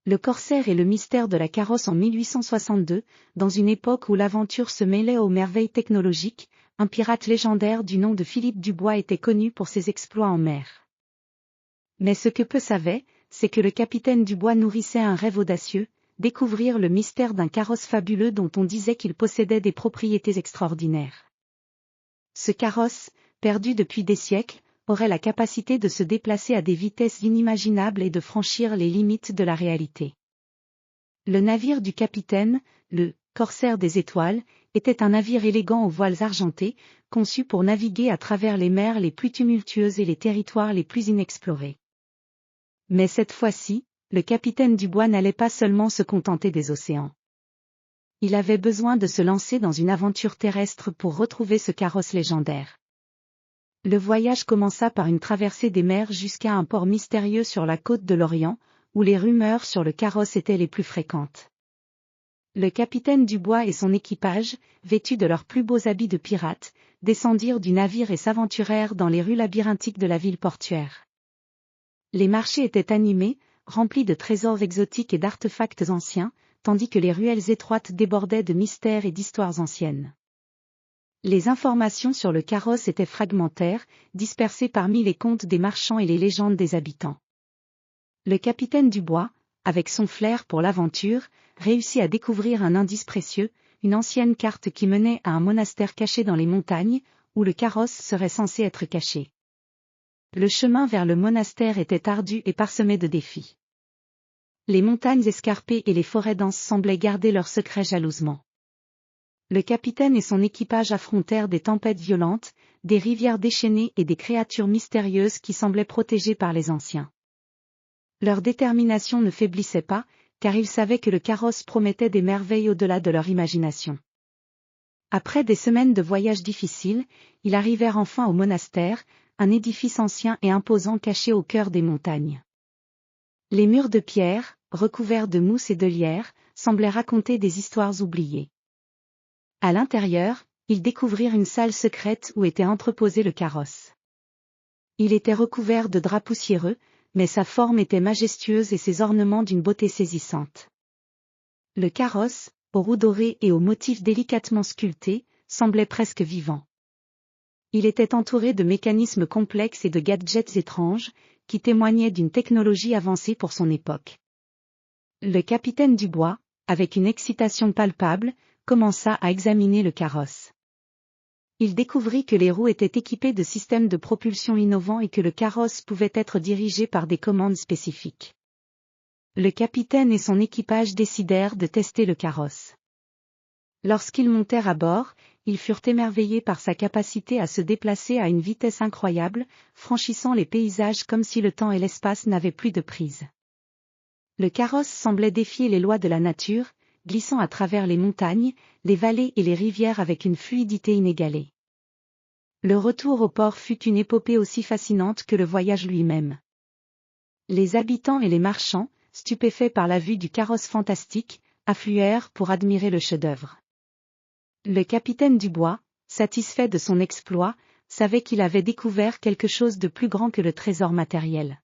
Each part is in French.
Le corsaire et le mystère de la carrosse en 1862, dans une époque où l'aventure se mêlait aux merveilles technologiques, un pirate légendaire du nom de Philippe Dubois était connu pour ses exploits en mer. Mais ce que peu savaient, c'est que le capitaine Dubois nourrissait un rêve audacieux, découvrir le mystère d'un carrosse fabuleux dont on disait qu'il possédait des propriétés extraordinaires. Ce carrosse, perdu depuis des siècles, aurait la capacité de se déplacer à des vitesses inimaginables et de franchir les limites de la réalité. Le navire du capitaine, le « Corsaire des étoiles », était un navire élégant aux voiles argentées, conçu pour naviguer à travers les mers les plus tumultueuses et les territoires les plus inexplorés. Mais cette fois-ci, le capitaine Dubois n'allait pas seulement se contenter des océans. Il avait besoin de se lancer dans une aventure terrestre pour retrouver ce carrosse légendaire. Le voyage commença par une traversée des mers jusqu'à un port mystérieux sur la côte de l'Orient, où les rumeurs sur le carrosse étaient les plus fréquentes. Le capitaine Dubois et son équipage, vêtus de leurs plus beaux habits de pirates, descendirent du navire et s'aventurèrent dans les rues labyrinthiques de la ville portuaire. Les marchés étaient animés, remplis de trésors exotiques et d'artefacts anciens, tandis que les ruelles étroites débordaient de mystères et d'histoires anciennes. Les informations sur le carrosse étaient fragmentaires, dispersées parmi les contes des marchands et les légendes des habitants. Le capitaine Dubois, avec son flair pour l'aventure, réussit à découvrir un indice précieux, une ancienne carte qui menait à un monastère caché dans les montagnes, où le carrosse serait censé être caché. Le chemin vers le monastère était ardu et parsemé de défis. Les montagnes escarpées et les forêts denses semblaient garder leur secret jalousement. Le capitaine et son équipage affrontèrent des tempêtes violentes, des rivières déchaînées et des créatures mystérieuses qui semblaient protégées par les anciens. Leur détermination ne faiblissait pas, car ils savaient que le carrosse promettait des merveilles au-delà de leur imagination. Après des semaines de voyage difficiles, ils arrivèrent enfin au monastère, un édifice ancien et imposant caché au cœur des montagnes. Les murs de pierre, recouverts de mousse et de lierre, semblaient raconter des histoires oubliées. À l'intérieur, ils découvrirent une salle secrète où était entreposé le carrosse. Il était recouvert de draps poussiéreux, mais sa forme était majestueuse et ses ornements d'une beauté saisissante. Le carrosse, aux roues dorées et aux motifs délicatement sculptés, semblait presque vivant. Il était entouré de mécanismes complexes et de gadgets étranges, qui témoignaient d'une technologie avancée pour son époque. Le capitaine Dubois, avec une excitation palpable, commença à examiner le carrosse. Il découvrit que les roues étaient équipées de systèmes de propulsion innovants et que le carrosse pouvait être dirigé par des commandes spécifiques. Le capitaine et son équipage décidèrent de tester le carrosse. Lorsqu'ils montèrent à bord, ils furent émerveillés par sa capacité à se déplacer à une vitesse incroyable, franchissant les paysages comme si le temps et l'espace n'avaient plus de prise. Le carrosse semblait défier les lois de la nature, glissant à travers les montagnes, les vallées et les rivières avec une fluidité inégalée. Le retour au port fut une épopée aussi fascinante que le voyage lui-même. Les habitants et les marchands, stupéfaits par la vue du carrosse fantastique, affluèrent pour admirer le chef-d'œuvre. Le capitaine Dubois, satisfait de son exploit, savait qu'il avait découvert quelque chose de plus grand que le trésor matériel.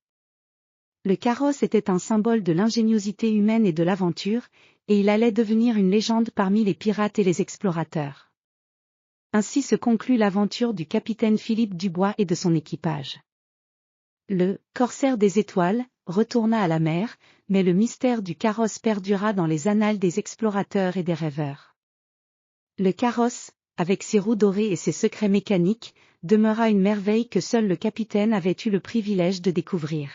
Le carrosse était un symbole de l'ingéniosité humaine et de l'aventure, et il allait devenir une légende parmi les pirates et les explorateurs. Ainsi se conclut l'aventure du capitaine Philippe Dubois et de son équipage. Le « Corsaire des étoiles » retourna à la mer, mais le mystère du carrosse perdura dans les annales des explorateurs et des rêveurs. Le carrosse, avec ses roues dorées et ses secrets mécaniques, demeura une merveille que seul le capitaine avait eu le privilège de découvrir.